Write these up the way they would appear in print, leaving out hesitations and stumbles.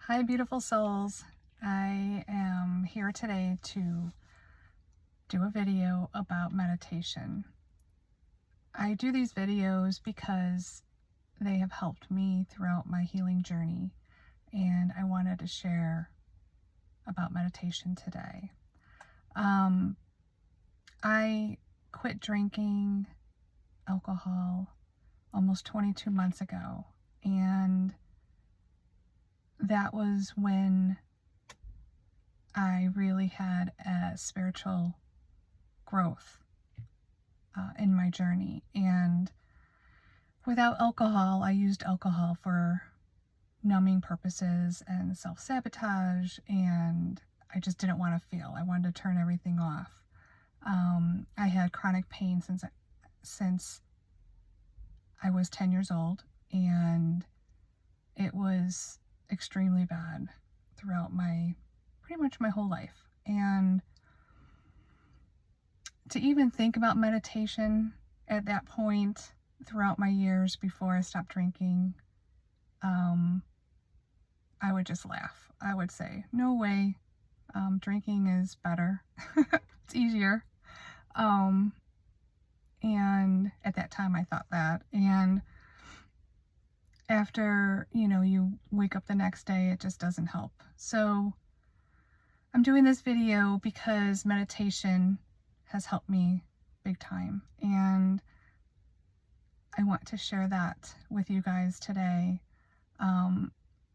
Hi, beautiful souls. I am here today to do a video about meditation. I do these videos because they have helped me throughout my healing journey, and I wanted to share about meditation today. I quit drinking alcohol almost 22 months ago, and that was when I really had a spiritual growth in my journey. And without alcohol, I used alcohol for numbing purposes and self-sabotage, and I just didn't want to feel. I wanted to turn everything off. I had chronic pain since I was 10 years old, and it was extremely bad throughout pretty much my whole life. And to even think about meditation at that point throughout my years before I stopped drinking, I would just laugh. I would say, no way, drinking is better. It's easier. And at that time I thought that. And after, you wake up the next day, it just doesn't help. So I'm doing this video because meditation has helped me big time, and I want to share that with you guys today.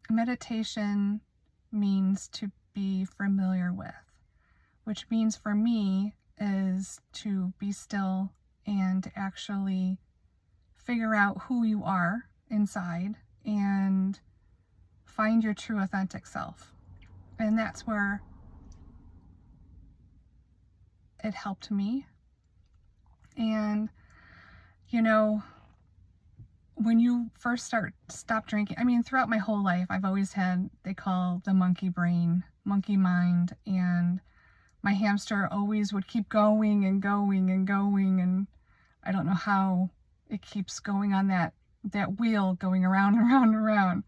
Meditation means to be familiar with, which means for me is to be still and to actually figure out who you are inside and find your true authentic self. And that's where it helped me. And when you first stop drinking, throughout my whole life I've always had, they call the monkey brain, monkey mind, and my hamster always would keep going and going and going, and I don't know how it keeps going on that wheel, going around and around and around,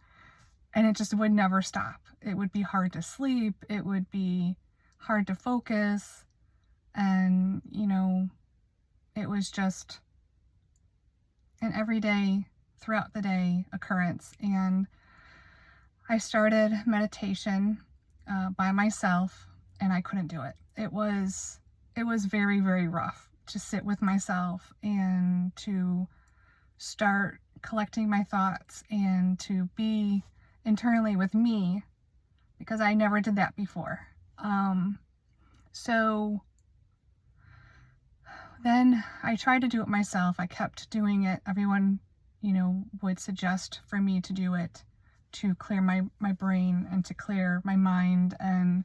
and it just would never stop. It would be hard to sleep, it would be hard to focus, and it was just an everyday, throughout the day occurrence. And I started meditation by myself, and I couldn't do it. It was very, very rough to sit with myself and to start collecting my thoughts and to be internally with me, because I never did that before. So then I tried to do it myself. I kept doing it. Everyone, would suggest for me to do it to clear my brain and to clear my mind, and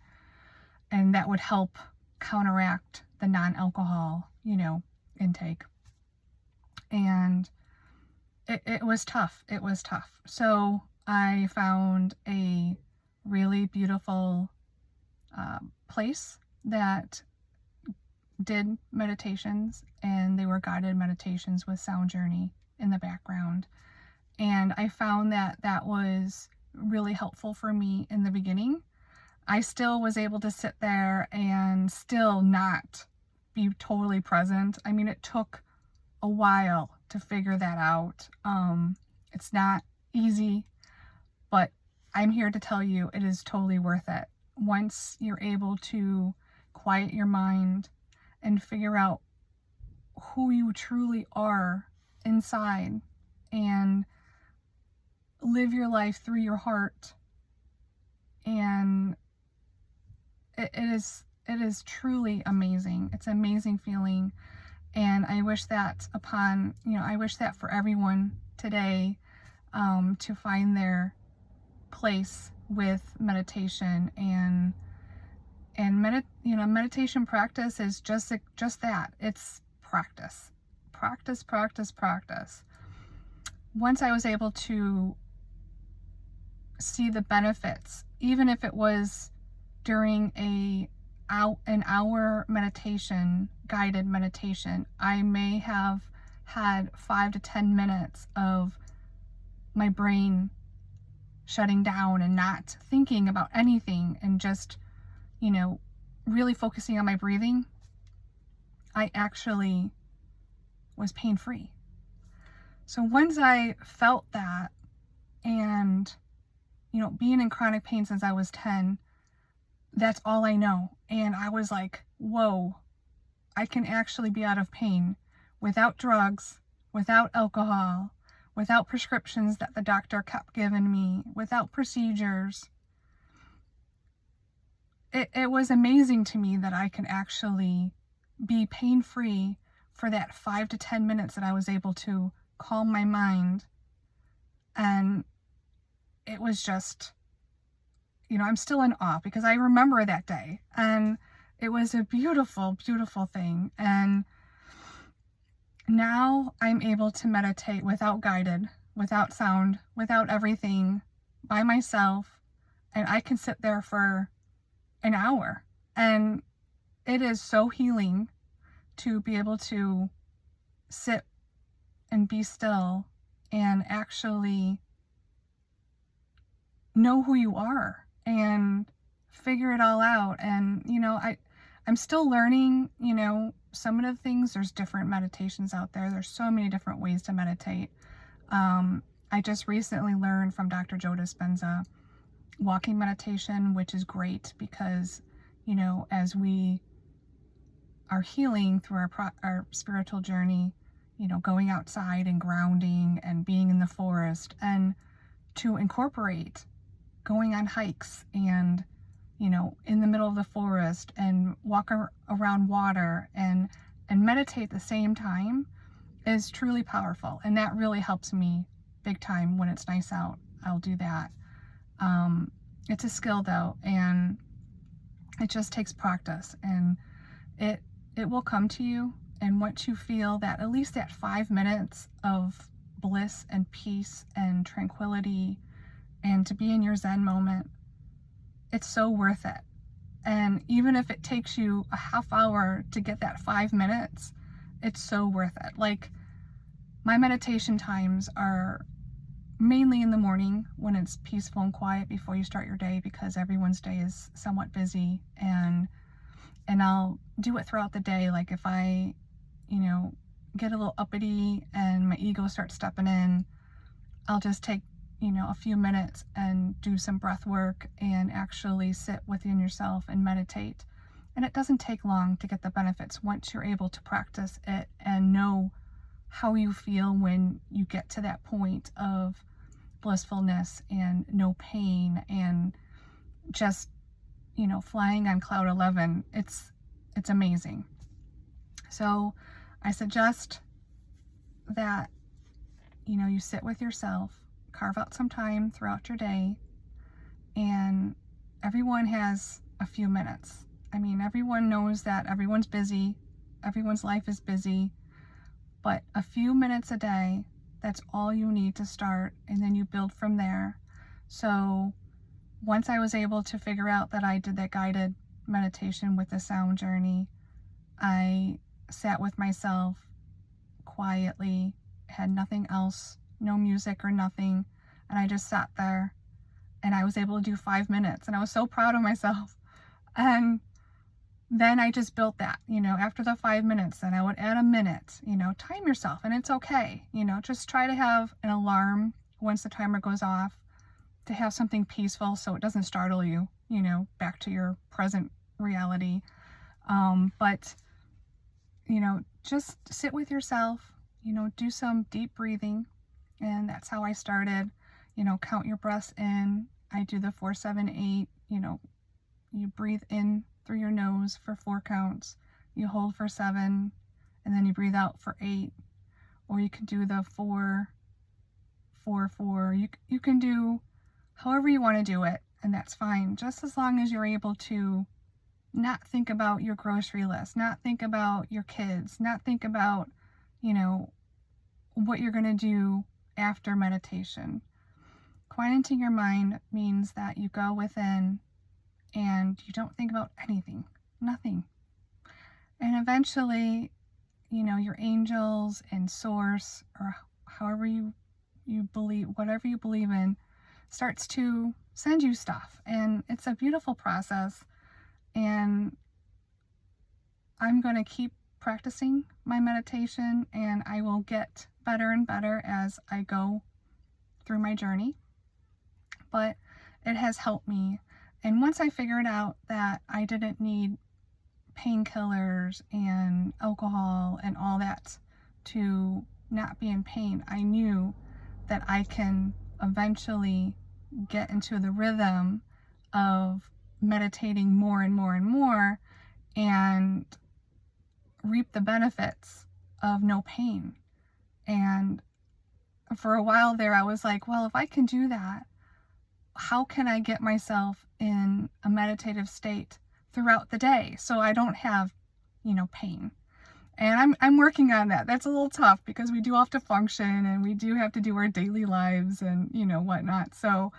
that would help counteract the non-alcohol, intake. And it was tough. It was tough. So I found a really beautiful place that did meditations, and they were guided meditations with Sound Journey in the background. And I found that was really helpful for me in the beginning. I still was able to sit there and still not be totally present. It took a while to figure that out. It's not easy, but I'm here to tell you it is totally worth it. Once you're able to quiet your mind and figure out who you truly are inside and live your life through your heart, and it is truly amazing. It's an amazing feeling, and I wish that for everyone today, to find their place with meditation. And meditation practice is just that. It's practice. Once I was able to see the benefits, even if it was during an hour meditation, guided meditation, I may have had 5 to 10 minutes of my brain shutting down and not thinking about anything and just, really focusing on my breathing, I actually was pain-free. So once I felt that, and, being in chronic pain since I was 10, that's all I know. And I was like, whoa, I can actually be out of pain without drugs, without alcohol, without prescriptions that the doctor kept giving me, without procedures. It was amazing to me that I could actually be pain-free for that 5 to 10 minutes that I was able to calm my mind. And it was just, I'm still in awe because I remember that day, and it was a beautiful, beautiful thing. And now I'm able to meditate without guided, without sound, without everything, by myself, and I can sit there for an hour. And it is so healing to be able to sit and be still and actually know who you are and figure it all out. And, I'm still learning, some of the things. There's different meditations out there. There's so many different ways to meditate. I just recently learned from Dr. Joe Dispenza walking meditation, which is great because, as we are healing through our spiritual journey, going outside and grounding and being in the forest, and to incorporate going on hikes and, in the middle of the forest and walk around water and meditate at the same time is truly powerful. And that really helps me big time when it's nice out. I'll do that. It's a skill though, and it just takes practice, and it will come to you. And once you feel that, at least that 5 minutes of bliss and peace and tranquility and to be in your Zen moment, it's so worth it. And even if it takes you a half hour to get that 5 minutes, it's so worth it. Like, my meditation times are mainly in the morning when it's peaceful and quiet before you start your day, because everyone's day is somewhat busy, and I'll do it throughout the day. Like if I, get a little uppity and my ego starts stepping in, I'll just take, a few minutes and do some breath work and actually sit within yourself and meditate. And it doesn't take long to get the benefits once you're able to practice it and know how you feel when you get to that point of blissfulness and no pain and just, flying on cloud 11. It's amazing. So I suggest that, you sit with yourself, carve out some time throughout your day, and everyone has a few minutes. I mean, everyone knows that everyone's busy, everyone's life is busy, but a few minutes a day, that's all you need to start, and then you build from there. So once I was able to figure out that I did that guided meditation with the sound journey, I sat with myself quietly, had nothing else, no music or nothing, and I just sat there, and I was able to do 5 minutes, and I was so proud of myself. And then I just built that, after the 5 minutes, then I would add a minute, time yourself, and it's okay, just try to have an alarm once the timer goes off, to have something peaceful so it doesn't startle you, back to your present reality. But, just sit with yourself, do some deep breathing. And that's how I started, count your breaths in. I do the 4, 7, 8, you breathe in through your nose for 4 counts, you hold for 7, and then you breathe out for 8. Or you can do the 4, 4, 4. You can do however you want to do it, and that's fine, just as long as you're able to not think about your grocery list, not think about your kids, not think about, what you're going to do after meditation. Quieting your mind means that you go within and you don't think about anything, nothing. And eventually, your angels and source, or however you believe, whatever you believe in, starts to send you stuff. And it's a beautiful process. And I'm going to keep practicing my meditation, and I will get better and better as I go through my journey. But it has helped me. And once I figured out that I didn't need painkillers and alcohol and all that to not be in pain, I knew that I can eventually get into the rhythm of meditating more and more and more and reap the benefits of no pain. And for a while there, I was like, well, if I can do that, how can I get myself in a meditative state throughout the day so I don't have, pain? And I'm working on that. That's a little tough because we do have to function and we do have to do our daily lives and, whatnot. So,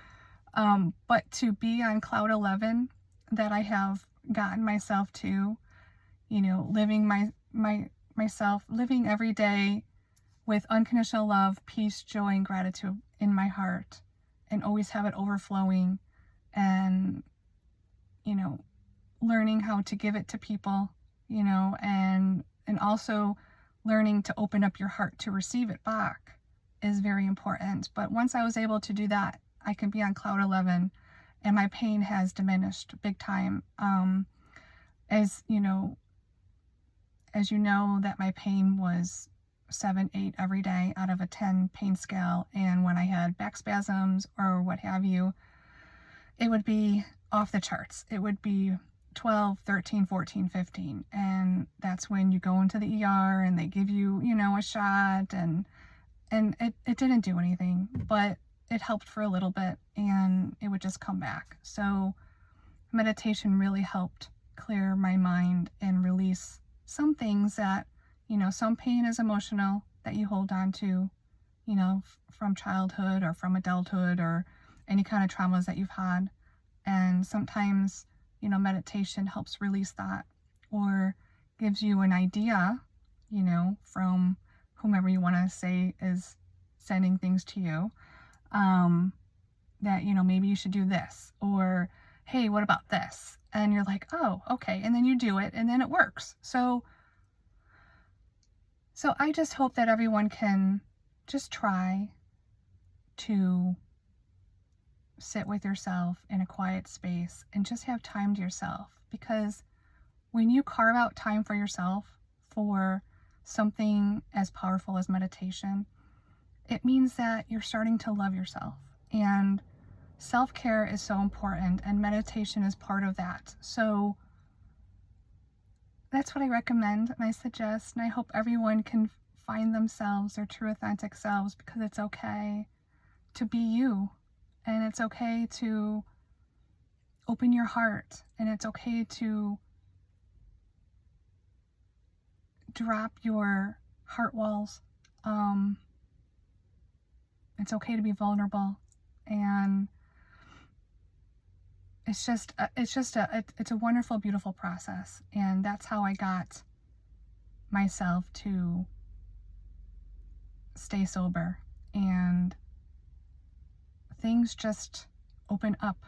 but to be on cloud 11 that I have gotten myself to, living myself, living every day with unconditional love, peace, joy, and gratitude in my heart, and always have it overflowing, and, learning how to give it to people, and also learning to open up your heart to receive it back is very important. But once I was able to do that, I can be on cloud 11, and my pain has diminished big time. As you know, that my pain was 7, 8 every day out of a 10 pain scale. And when I had back spasms or what have you, it would be off the charts. It would be 12, 13, 14, 15. And that's when you go into the ER and they give you, a shot, and it didn't do anything, but it helped for a little bit and it would just come back. So meditation really helped clear my mind and release some things that, some pain is emotional that you hold on to, from childhood or from adulthood or any kind of traumas that you've had. And sometimes, meditation helps release that, or gives you an idea, from whomever you want to say is sending things to you, that, maybe you should do this, or, hey, what about this? And you're like, oh, okay. And then you do it and then it works. So I just hope that everyone can just try to sit with yourself in a quiet space and just have time to yourself. Because when you carve out time for yourself for something as powerful as meditation, it means that you're starting to love yourself. And self-care is so important, and meditation is part of that. So that's what I recommend and I suggest, and I hope everyone can find themselves, their true authentic selves, because it's okay to be you, and it's okay to open your heart, and it's okay to drop your heart walls. It's okay to be vulnerable, and it's a wonderful, beautiful process. And that's how I got myself to stay sober, and things just open up.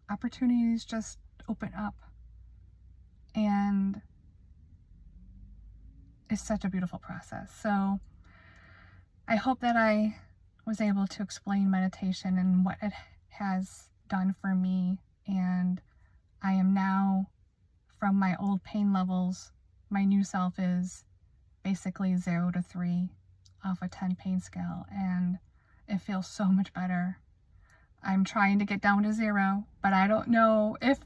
Opportunities just open up, and it's such a beautiful process. So I hope that I was able to explain meditation and what it has done for me. And I am now, from my old pain levels, my new self is basically 0 to 3 off a 10 pain scale, and it feels so much better. I'm trying to get down to 0, but I don't know if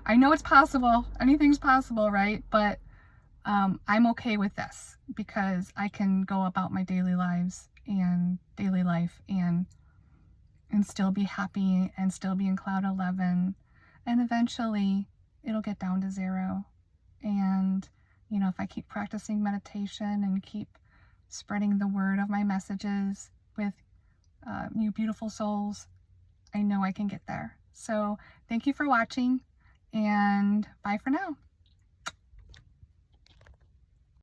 I know it's possible. Anything's possible, right? But I'm okay with this because I can go about my daily life and still be happy and still be in cloud 11, and eventually it'll get down to 0. And if I keep practicing meditation and keep spreading the word of my messages with you beautiful souls, I know I can get there. So thank you for watching, and bye for now.